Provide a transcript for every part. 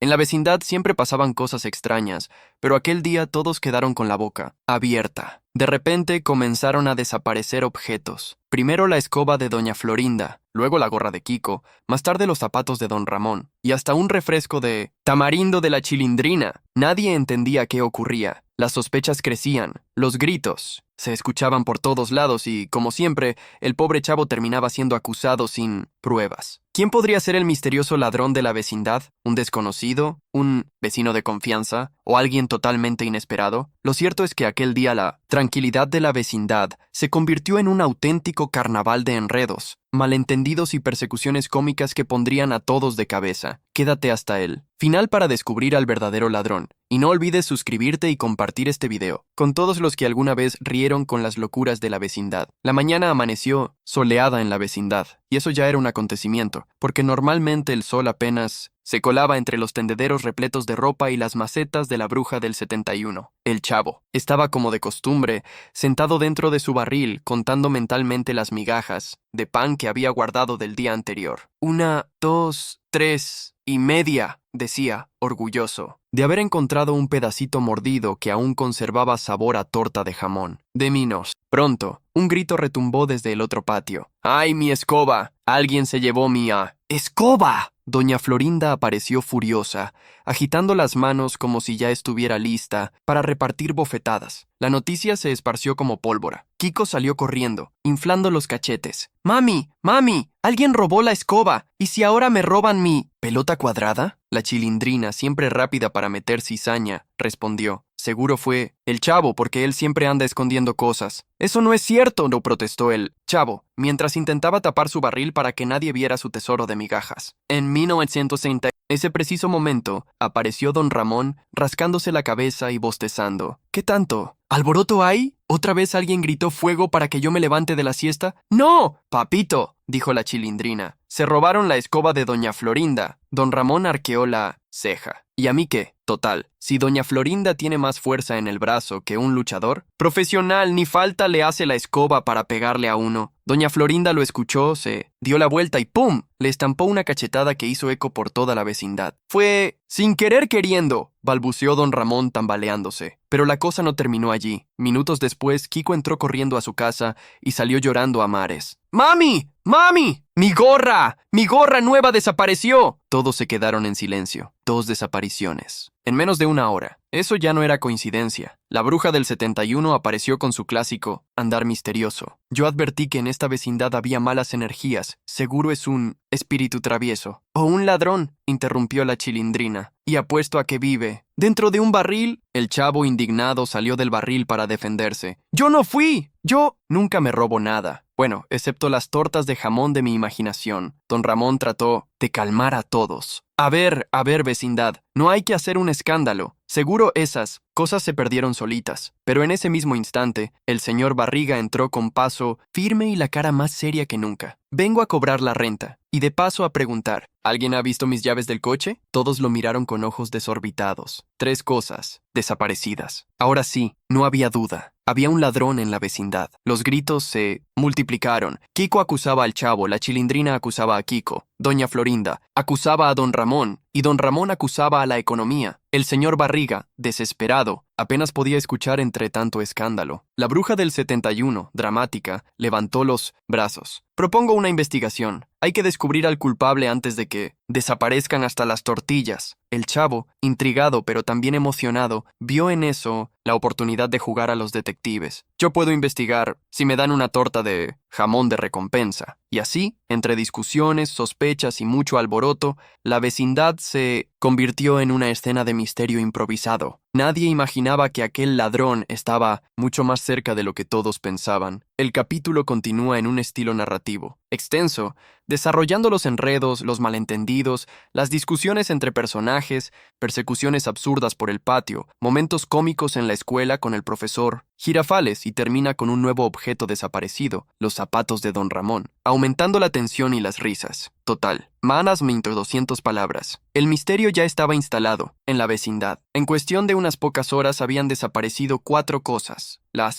En la vecindad siempre pasaban cosas extrañas, pero aquel día todos quedaron con la boca abierta. De repente comenzaron a desaparecer objetos. Primero la escoba de doña Florinda, luego la gorra de Kiko, más tarde los zapatos de don Ramón, y hasta un refresco de tamarindo de la Chilindrina. Nadie entendía qué ocurría. Las sospechas crecían, los gritos se escuchaban por todos lados y, como siempre, el pobre chavo terminaba siendo acusado sin pruebas. ¿Quién podría ser el misterioso ladrón de la vecindad? ¿Un desconocido? ¿Un vecino de confianza? ¿O alguien totalmente inesperado? Lo cierto es que aquel día la tranquilidad de la vecindad se convirtió en un auténtico carnaval de enredos, malentendidos y persecuciones cómicas que pondrían a todos de cabeza. Quédate hasta el final para descubrir al verdadero ladrón. Y no olvides suscribirte y compartir este video con todos los que alguna vez rieron con las locuras de la vecindad. La mañana amaneció soleada en la vecindad, y eso ya era un acontecimiento, porque normalmente el sol apenas se colaba entre los tendederos repletos de ropa y las macetas de la bruja del 71. El chavo estaba como de costumbre, sentado dentro de su barril, contando mentalmente las migajas de pan que había guardado del día anterior. 1, 2, 3 y media, decía, orgulloso, de haber encontrado un pedacito mordido que aún conservaba sabor a torta de jamón. De minos. Pronto, un grito retumbó desde el otro patio. ¡Ay, mi escoba! Alguien se llevó mi escoba. Doña Florinda apareció furiosa, agitando las manos como si ya estuviera lista para repartir bofetadas. La noticia se esparció como pólvora. Kiko salió corriendo, inflando los cachetes. ¡Mami! ¡Mami! ¡Alguien robó la escoba! ¿Y si ahora me roban mi pelota cuadrada? La Chilindrina, siempre rápida para meter cizaña, respondió. Seguro fue el chavo, porque él siempre anda escondiendo cosas. Eso no es cierto, no protestó el chavo, mientras intentaba tapar su barril para que nadie viera su tesoro de migajas. En 1960, ese preciso momento, apareció don Ramón rascándose la cabeza y bostezando. ¿Qué tanto? ¿Alboroto hay? ¿Otra vez alguien gritó fuego para que yo me levante de la siesta? ¡No! Papito, dijo la Chilindrina. Se robaron la escoba de doña Florinda. Don Ramón arqueó la ceja. ¿Y a mí qué? Total, si doña Florinda tiene más fuerza en el brazo que un luchador, profesional, ni falta le hace la escoba para pegarle a uno. Doña Florinda lo escuchó, se dio la vuelta y ¡pum! Le estampó una cachetada que hizo eco por toda la vecindad. Fue sin querer queriendo, balbuceó don Ramón tambaleándose. Pero la cosa no terminó allí. Minutos después, Kiko entró corriendo a su casa y salió llorando a mares. ¡Mami! ¡Mami! ¡Mi gorra! ¡Mi gorra nueva desapareció! Todos se quedaron en silencio. 2 desapariciones. En menos de una hora. Eso ya no era coincidencia. La bruja del 71 apareció con su clásico andar misterioso. Yo advertí que en esta vecindad había malas energías. Seguro es un espíritu travieso. O un ladrón, interrumpió la Chilindrina. Y apuesto a que vive dentro de un barril. El chavo indignado salió del barril para defenderse. ¡Yo no fui! Yo nunca me robo nada. Bueno, excepto las tortas de jamón de mi imaginación. Don Ramón trató de calmar a todos. A ver, vecindad, no hay que hacer un escándalo. Seguro esas cosas se perdieron solitas. Pero en ese mismo instante, el señor Barriga entró con paso firme y la cara más seria que nunca. Vengo a cobrar la renta. Y de paso a preguntar, ¿alguien ha visto mis llaves del coche? Todos lo miraron con ojos desorbitados. 3 cosas desaparecidas. Ahora sí, no había duda. Había un ladrón en la vecindad. Los gritos se multiplicaron. Kiko acusaba al chavo, la Chilindrina acusaba a Kiko. Doña Florinda acusaba a don Ramón, y don Ramón acusaba a la economía. El señor Barriga, desesperado, apenas podía escuchar entre tanto escándalo. La bruja del 71, dramática, levantó los brazos. Propongo una investigación. Hay que descubrir al culpable antes de que desaparezcan hasta las tortillas. El chavo, intrigado pero también emocionado, vio en eso la oportunidad de jugar a los detectives. Yo puedo investigar si me dan una torta de jamón de recompensa. Y así, entre discusiones, sospechas y mucho alboroto, la vecindad se convirtió en una escena de misterio improvisado. Nadie imaginaba que aquel ladrón estaba mucho más cerca de lo que todos pensaban. El capítulo continúa en un estilo narrativo, extenso, desarrollando los enredos, los malentendidos, las discusiones entre personajes, persecuciones absurdas por el patio, momentos cómicos en la escuela con el profesor Girafales y termina con un nuevo objeto desaparecido, los zapatos de don Ramón, aumentando la tensión y las risas. Total, manas 200 palabras. El misterio ya estaba instalado en la vecindad. En cuestión de unas pocas horas habían desaparecido 4 cosas. La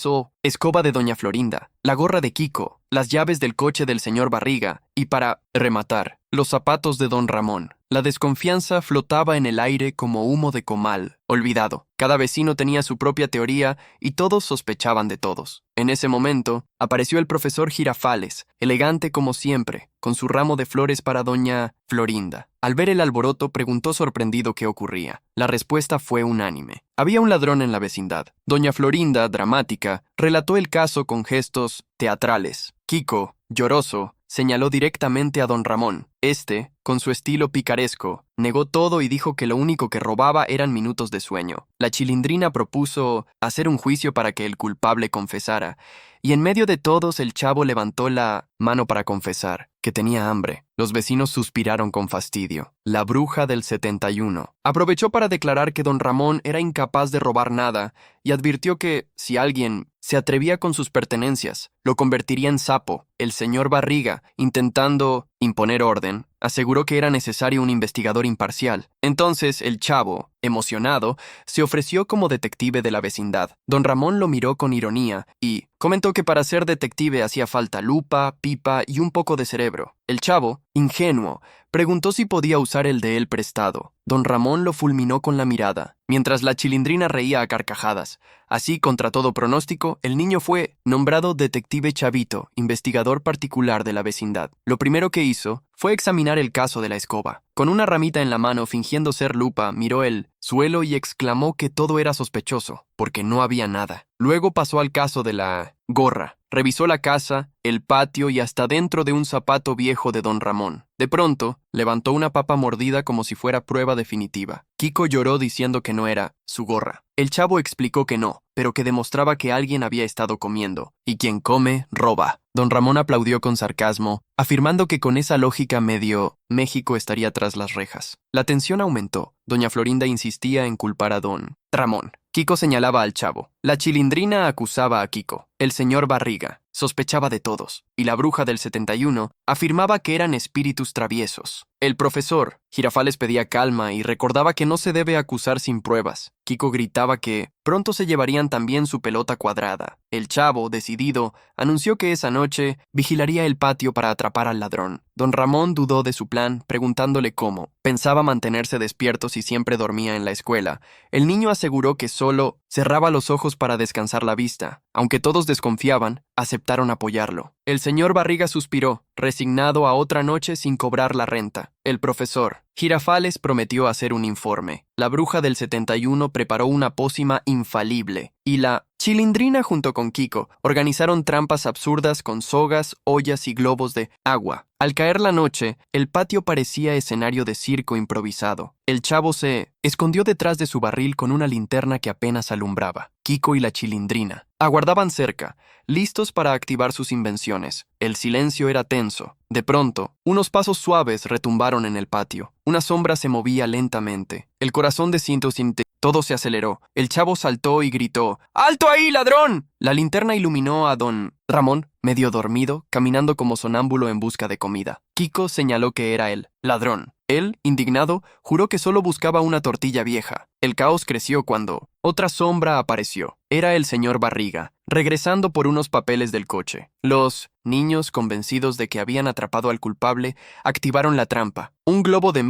escoba de doña Florinda, la gorra de Kiko, las llaves del coche del señor Barriga y, para rematar, los zapatos de don Ramón. La desconfianza flotaba en el aire como humo de comal, olvidado. Cada vecino tenía su propia teoría y todos sospechaban de todos. En ese momento, apareció el profesor Girafales, elegante como siempre, con su ramo de flores para doña Florinda. Al ver el alboroto, preguntó sorprendido qué ocurría. La respuesta fue unánime. Había un ladrón en la vecindad. Doña Florinda, dramática, relató el caso con gestos teatrales. Kiko, lloroso, señaló directamente a don Ramón. Este, con su estilo picaresco, negó todo y dijo que lo único que robaba eran minutos de sueño. La Chilindrina propuso hacer un juicio para que el culpable confesara, y en medio de todos el chavo levantó la mano para confesar que tenía hambre. Los vecinos suspiraron con fastidio. La bruja del 71 aprovechó para declarar que don Ramón era incapaz de robar nada y advirtió que, si alguien se atrevía con sus pertenencias, lo convertiría en sapo. El señor Barriga, intentando imponer orden, aseguró que era necesario un investigador imparcial. Entonces el chavo, emocionado, se ofreció como detective de la vecindad. Don Ramón lo miró con ironía y comentó que para ser detective hacía falta lupa, pipa y un poco de cerebro. El chavo, ingenuo, preguntó si podía usar el de él prestado. Don Ramón lo fulminó con la mirada, mientras la Chilindrina reía a carcajadas. Así, contra todo pronóstico, el niño fue nombrado detective Chavito, investigador particular de la vecindad. Lo primero que hizo fue examinar el caso de la escoba. Con una ramita en la mano, fingiendo ser lupa, miró el suelo y exclamó que todo era sospechoso, porque no había nada. Luego pasó al caso de la gorra. Revisó la casa, el patio y hasta dentro de un zapato viejo de don Ramón. De pronto, levantó una papa mordida como si fuera prueba definitiva. Kiko lloró diciendo que no era su gorra. El chavo explicó que no, pero que demostraba que alguien había estado comiendo, y quien come, roba. Don Ramón aplaudió con sarcasmo, afirmando que con esa lógica medio México estaría tras las rejas. La tensión aumentó. Doña Florinda insistía en culpar a don Ramón. Kiko señalaba al chavo. La Chilindrina acusaba a Kiko. El señor Barriga sospechaba de todos, y la bruja del 71 afirmaba que eran espíritus traviesos. El profesor Girafales pedía calma y recordaba que no se debe acusar sin pruebas. Kiko gritaba que pronto se llevarían también su pelota cuadrada. El chavo, decidido, anunció que esa noche vigilaría el patio para atrapar al ladrón. Don Ramón dudó de su plan, preguntándole cómo. Pensaba mantenerse despierto si siempre dormía en la escuela. El niño aseguró que solo cerraba los ojos para descansar la vista. Aunque todos desconfiaban, aceptaron apoyarlo. El señor Barriga suspiró, resignado a otra noche sin cobrar la renta. El profesor Girafales prometió hacer un informe. La bruja del 71 preparó una pócima infalible, y la Chilindrina junto con Kiko organizaron trampas absurdas con sogas, ollas y globos de agua. Al caer la noche, el patio parecía escenario de circo improvisado. El chavo se escondió detrás de su barril con una linterna que apenas alumbraba. Kiko y la Chilindrina aguardaban cerca, listos para activar sus invenciones. El silencio era tenso. De pronto, unos pasos suaves retumbaron en el patio. Una sombra se movía lentamente. El corazón de todo se aceleró. El chavo saltó y gritó: ¡Alto ahí, ladrón! La linterna iluminó a don Ramón, medio dormido, caminando como sonámbulo en busca de comida. Kiko señaló que era el ladrón. Él, indignado, juró que solo buscaba una tortilla vieja. El caos creció cuando otra sombra apareció. Era el señor Barriga, regresando por unos papeles del coche. Los niños, convencidos de que habían atrapado al culpable, activaron la trampa. Un globo de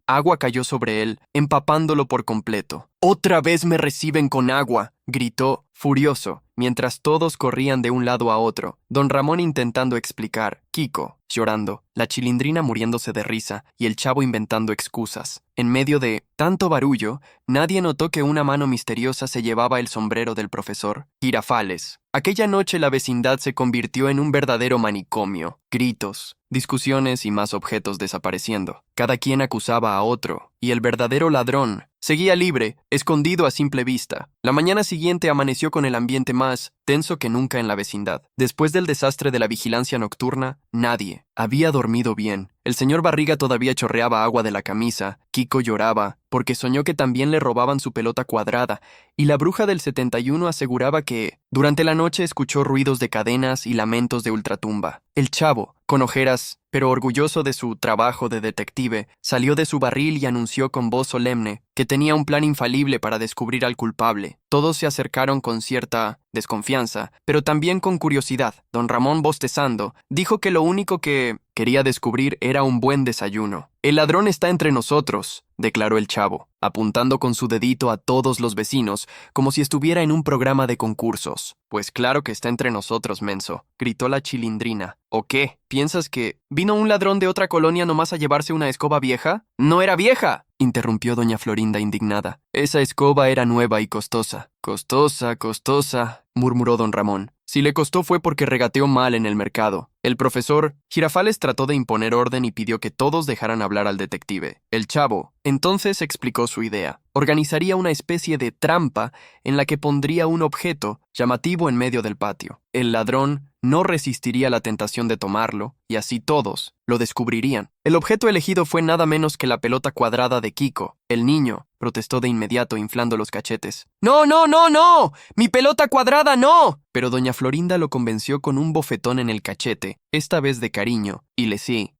agua cayó sobre él, empapándolo por completo. «¡Otra vez me reciben con agua!», gritó, furioso, mientras todos corrían de un lado a otro. Don Ramón intentando explicar, Kiko llorando, la Chilindrina muriéndose de risa y el chavo inventando excusas. En medio de tanto barullo, nadie notó que una mano misteriosa se llevaba el sombrero del profesor Girafales. Aquella noche la vecindad se convirtió en un verdadero manicomio. Gritos, discusiones y más objetos desapareciendo. Cada quien acusaba a otro, y el verdadero ladrón seguía libre, escondido a simple vista. La mañana siguiente amaneció con el ambiente más tenso que nunca en la vecindad. Después del desastre de la vigilancia nocturna, nadie había dormido bien. El señor Barriga todavía chorreaba agua de la camisa. Kiko lloraba porque soñó que también le robaban su pelota cuadrada, y la bruja del 71 aseguraba que durante la noche escuchó ruidos de cadenas y lamentos de ultratumba. El chavo, con ojeras, pero orgulloso de su trabajo de detective, salió de su barril y anunció con voz solemne que tenía un plan infalible para descubrir al culpable. Todos se acercaron con cierta desconfianza, pero también con curiosidad. Don Ramón, bostezando, dijo que lo único que quería descubrir era un buen desayuno. «El ladrón está entre nosotros», declaró el chavo, apuntando con su dedito a todos los vecinos, como si estuviera en un programa de concursos. «Pues claro que está entre nosotros, menso», gritó la Chilindrina. «¿O qué? ¿Piensas que vino un ladrón de otra colonia nomás a llevarse una escoba vieja?» «¡No era vieja!», interrumpió doña Florinda indignada. «Esa escoba era nueva y costosa». «Costosa, costosa», murmuró don Ramón. «Si le costó fue porque regateó mal en el mercado». El profesor Girafales trató de imponer orden y pidió que todos dejaran hablar al detective. El chavo entonces explicó su idea. Organizaría una especie de trampa en la que pondría un objeto llamativo en medio del patio. El ladrón no resistiría la tentación de tomarlo, y así todos lo descubrirían. El objeto elegido fue nada menos que la pelota cuadrada de Kiko. El niño protestó de inmediato, inflando los cachetes. «¡No, no, no, no! ¡Mi pelota cuadrada, no!» Pero doña Florinda lo convenció con un bofetón en el cachete, esta vez de cariño, y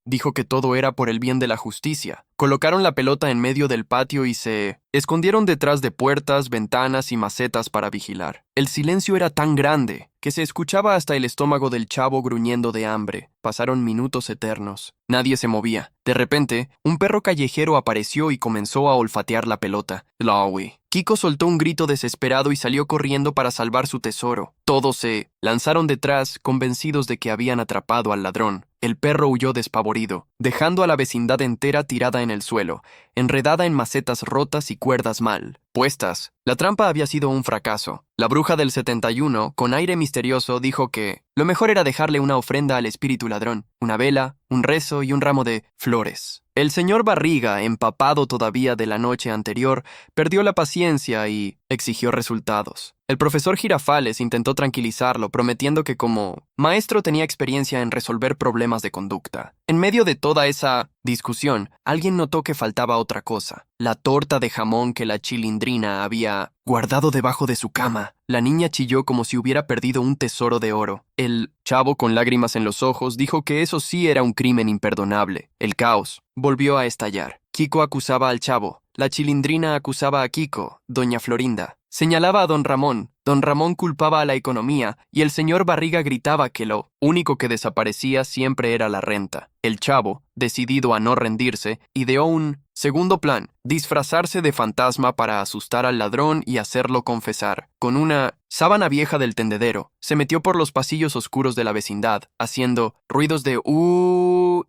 dijo que todo era por el bien de la justicia. Colocaron la pelota en medio del patio y se escondieron detrás de puertas, ventanas y macetas para vigilar. El silencio era tan grande que se escuchaba hasta el estómago del chavo gruñendo de hambre. Pasaron minutos eternos. Nadie se movía. De repente, un perro callejero apareció y comenzó a olfatear la pelota. «Laui». Kiko soltó un grito desesperado y salió corriendo para salvar su tesoro. Todos se lanzaron detrás, convencidos de que habían atrapado al ladrón. El perro huyó despavorido, dejando a la vecindad entera tirada en el suelo, enredada en macetas rotas y cuerdas mal puestas. La trampa había sido un fracaso. La bruja del 71, con aire misterioso, dijo que lo mejor era dejarle una ofrenda al espíritu ladrón, una vela, un rezo y un ramo de flores. El señor Barriga, empapado todavía de la noche anterior, perdió la paciencia y exigió resultados. El profesor Girafales intentó tranquilizarlo, prometiendo que como maestro tenía experiencia en resolver problemas de conducta. En medio de toda esa discusión, alguien notó que faltaba otra cosa: la torta de jamón que la Chilindrina había guardado debajo de su cama. La niña chilló como si hubiera perdido un tesoro de oro. El chavo, con lágrimas en los ojos, dijo que eso sí era un crimen imperdonable. El caos volvió a estallar. Kiko acusaba al chavo, la Chilindrina acusaba a Kiko, doña Florinda señalaba a don Ramón culpaba a la economía y el señor Barriga gritaba que lo único que desaparecía siempre era la renta. El chavo, decidido a no rendirse, ideó un segundo plan: disfrazarse de fantasma para asustar al ladrón y hacerlo confesar. Con una sábana vieja del tendedero, se metió por los pasillos oscuros de la vecindad, haciendo ruidos de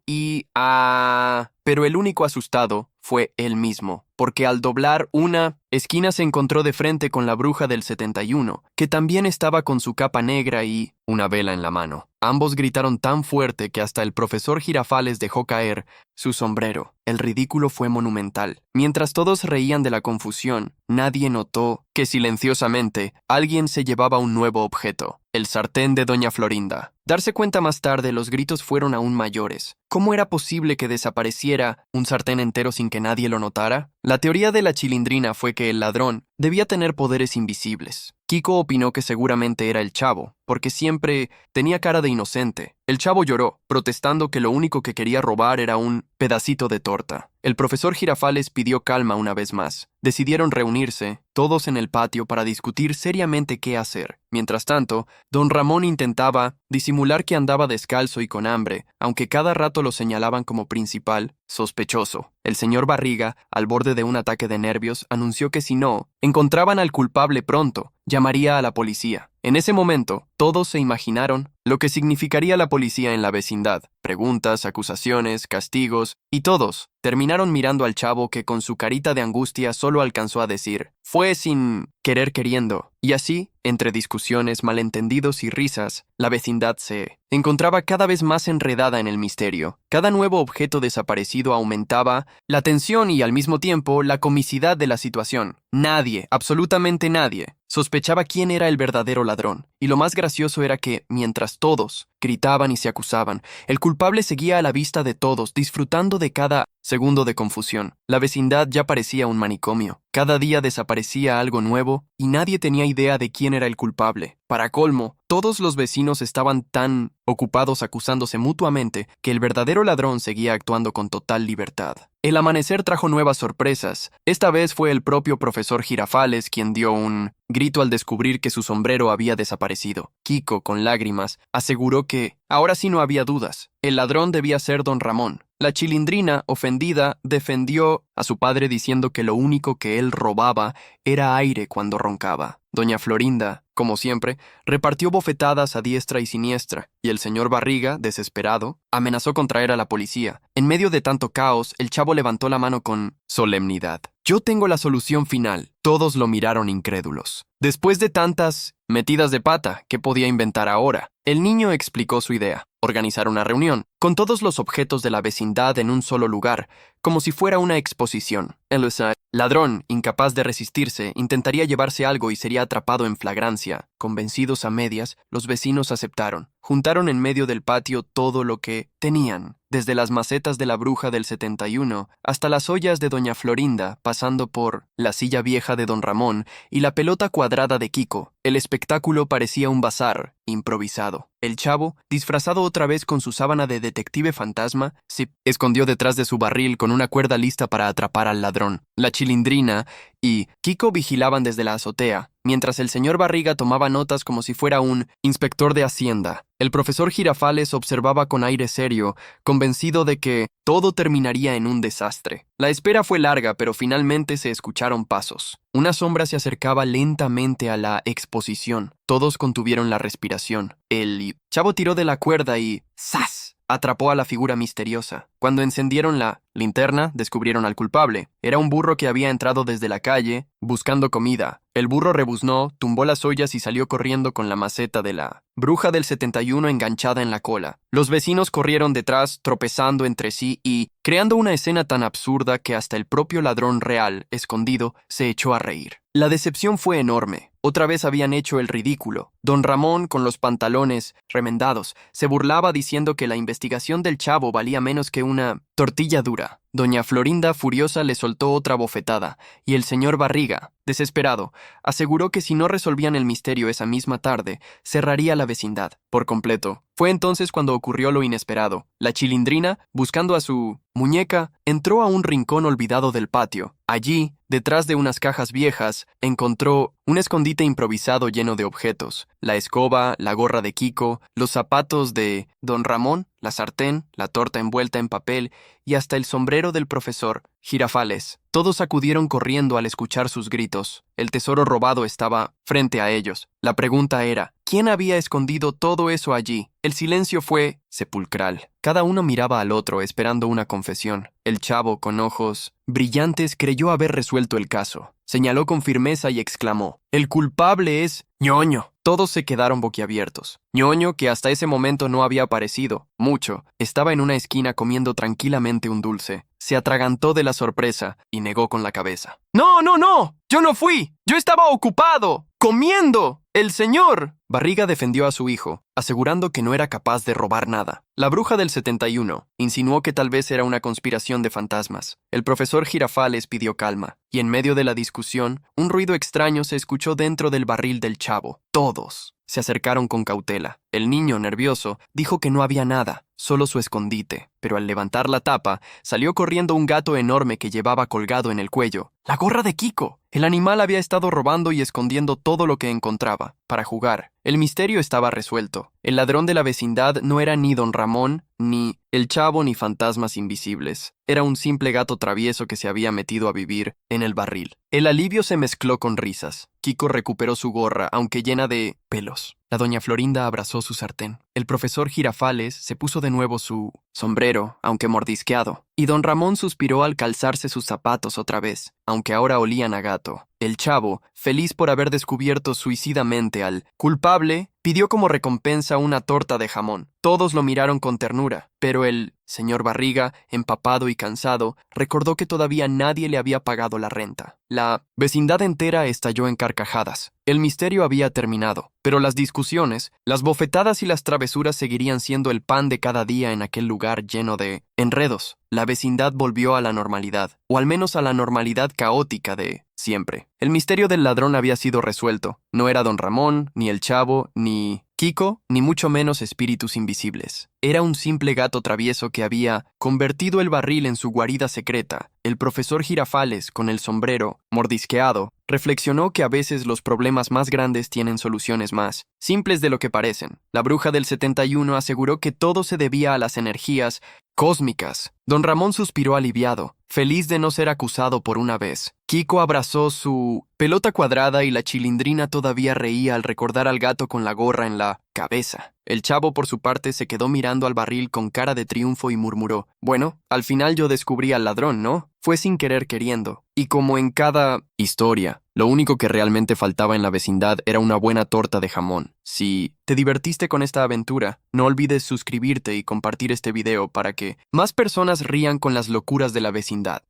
y a. Pero el único asustado fue él mismo, porque al doblar una esquina se encontró de frente con la bruja del 71, que también estaba con su capa negra y una vela en la mano. Ambos gritaron tan fuerte que hasta el profesor Girafales dejó caer su sombrero. El ridículo fue monumental. Mientras todos reían de la confusión, nadie notó que silenciosamente alguien se llevaba un nuevo objeto: el sartén de doña Florinda. Darse cuenta más tarde, los gritos fueron aún mayores. ¿Cómo era posible que desapareciera un sartén entero sin que nadie lo notara? La teoría de la Chilindrina fue que el ladrón debía tener poderes invisibles. Kiko opinó que seguramente era el chavo, porque siempre tenía cara de inocente. El chavo lloró, protestando que lo único que quería robar era un pedacito de torta. El profesor Girafales pidió calma una vez más. Decidieron reunirse, todos en el patio, para discutir seriamente qué hacer. Mientras tanto, don Ramón intentaba disimular que andaba descalzo y con hambre, aunque cada rato lo señalaban como principal sospechoso. El señor Barriga, al borde de un ataque de nervios, anunció que si no encontraban al culpable pronto, llamaría a la policía. En ese momento, todos se imaginaron lo que significaría la policía en la vecindad: preguntas, acusaciones, castigos, y todos terminaron mirando al chavo, que con su carita de angustia solo alcanzó a decir: «Fue sin querer queriendo». Y así, entre discusiones, malentendidos y risas, la vecindad se encontraba cada vez más enredada en el misterio. Cada nuevo objeto desaparecido aumentaba la tensión y al mismo tiempo la comicidad de la situación. Nadie, absolutamente nadie, sospechaba quién era el verdadero ladrón. Y lo más gracioso era que, mientras todos gritaban y se acusaban, el culpable seguía a la vista de todos, disfrutando de cada segundo de confusión. La vecindad ya parecía un manicomio. Cada día desaparecía algo nuevo y nadie tenía idea de quién era el culpable. Para colmo, Todos los vecinos estaban tan ocupados acusándose mutuamente que el verdadero ladrón seguía actuando con total libertad. El amanecer trajo nuevas sorpresas. Esta vez fue el propio profesor Girafales quien dio un grito al descubrir que su sombrero había desaparecido. Kiko, con lágrimas, aseguró que ahora sí no había dudas. El ladrón debía ser don Ramón. La Chilindrina, ofendida, defendió a su padre diciendo que lo único que él robaba era aire cuando roncaba. Doña Florinda, como siempre, repartió bofetadas a diestra y siniestra, y el señor Barriga, desesperado, amenazó con traer a la policía. En medio de tanto caos, el chavo levantó la mano con solemnidad. «Yo tengo la solución final». Todos lo miraron incrédulos. Después de tantas metidas de pata, ¿qué podía inventar ahora? El niño explicó su idea: organizar una reunión, con todos los objetos de la vecindad en un solo lugar, como si fuera una exposición. El ladrón, incapaz de resistirse, intentaría llevarse algo y sería atrapado en flagrancia. Convencidos a medias, los vecinos aceptaron. Juntaron en medio del patio todo lo que tenían, desde las macetas de la bruja del 71 hasta las ollas de doña Florinda, pasando por la silla vieja de don Ramón y la pelota cuadrada de Kiko. El espectáculo parecía un bazar improvisado. El chavo, disfrazado otra vez con su sábana de detective fantasma, se escondió detrás de su barril con una cuerda lista para atrapar al ladrón. La Chilindrina y Kiko vigilaban desde la azotea, mientras el señor Barriga tomaba notas como si fuera un inspector de Hacienda. El profesor Girafales observaba con aire serio, convencido de que todo terminaría en un desastre. La espera fue larga, pero finalmente se escucharon pasos. Una sombra se acercaba lentamente a la exposición. Todos contuvieron la respiración. El chavo tiró de la cuerda y ¡zas!, atrapó a la figura misteriosa. Cuando encendieron la linterna, descubrieron al culpable. Era un burro que había entrado desde la calle, buscando comida. El burro rebuznó, tumbó las ollas y salió corriendo con la maceta de la bruja del 71 enganchada en la cola. Los vecinos corrieron detrás, tropezando entre sí y creando una escena tan absurda que hasta el propio ladrón real, escondido, se echó a reír. La decepción fue enorme. Otra vez habían hecho el ridículo. Don Ramón, con los pantalones remendados, se burlaba diciendo que la investigación del chavo valía menos que una tortilla dura. Doña Florinda, furiosa, le soltó otra bofetada, y el señor Barriga, desesperado, aseguró que si no resolvían el misterio esa misma tarde, cerraría la vecindad por completo. Fue entonces cuando ocurrió lo inesperado. La Chilindrina, buscando a su muñeca, entró a un rincón olvidado del patio. Allí, detrás de unas cajas viejas, encontró un escondite improvisado lleno de objetos: la escoba, la gorra de Kiko, los zapatos de don Ramón, la sartén, la torta envuelta en papel y hasta el sombrero del profesor Girafales. Todos acudieron corriendo al escuchar sus gritos. El tesoro robado estaba frente a ellos. La pregunta era, ¿quién había escondido todo eso allí? El silencio fue sepulcral. Cada uno miraba al otro esperando una confesión. El chavo, con ojos brillantes, creyó haber resuelto el caso. Señaló con firmeza y exclamó: «El culpable es Ñoño». Todos se quedaron boquiabiertos. Ñoño, que hasta ese momento no había aparecido mucho, estaba en una esquina comiendo tranquilamente un dulce. Se atragantó de la sorpresa y negó con la cabeza. «No, no, no. Yo no fui. Yo estaba ocupado, comiendo. El señor». Barriga defendió a su hijo, asegurando que no era capaz de robar nada. La bruja del 71 insinuó que tal vez era una conspiración de fantasmas. El profesor Girafales pidió calma, y en medio de la discusión, un ruido extraño se escuchó dentro del barril del chavo. Todos se acercaron con cautela. El niño, nervioso, dijo que no había nada, solo su escondite, pero al levantar la tapa, salió corriendo un gato enorme que llevaba colgado en el cuello la gorra de Kiko. El animal había estado robando y escondiendo todo lo que encontraba para jugar. El misterio estaba resuelto. El ladrón de la vecindad no era ni don Ramón, ni el chavo, ni fantasmas invisibles. Era un simple gato travieso que se había metido a vivir en el barril. El alivio se mezcló con risas. Kiko recuperó su gorra, aunque llena de pelos. La doña Florinda abrazó su sartén. El profesor Girafales se puso de nuevo su sombrero, aunque mordisqueado. Y don Ramón suspiró al calzarse sus zapatos otra vez, aunque ahora olían a gato. El chavo, feliz por haber descubierto suicidamente al culpable, pidió como recompensa una torta de jamón. Todos lo miraron con ternura, pero el señor Barriga, empapado y cansado, recordó que todavía nadie le había pagado la renta. La vecindad entera estalló en carcajadas. El misterio había terminado, pero las discusiones, las bofetadas y las travesuras seguirían siendo el pan de cada día en aquel lugar lleno de enredos. La vecindad volvió a la normalidad, o al menos a la normalidad caótica de siempre. El misterio del ladrón había sido resuelto. No era don Ramón, ni el chavo, ni Kiko, ni mucho menos espíritus invisibles. Era un simple gato travieso que había convertido el barril en su guarida secreta. El profesor Girafales, con el sombrero mordisqueado, reflexionó que a veces los problemas más grandes tienen soluciones más simples de lo que parecen. La bruja del 71 aseguró que todo se debía a las energías cósmicas. Don Ramón suspiró aliviado, feliz de no ser acusado por una vez. Kiko abrazó su pelota cuadrada y la Chilindrina todavía reía al recordar al gato con la gorra en la cabeza. El Chavo, por su parte, se quedó mirando al barril con cara de triunfo y murmuró: «Bueno, al final yo descubrí al ladrón, ¿no? Fue sin querer queriendo». Y como en cada historia, lo único que realmente faltaba en la vecindad era una buena torta de jamón. Si te divertiste con esta aventura, no olvides suscribirte y compartir este video para que más personas rían con las locuras de la vecindad.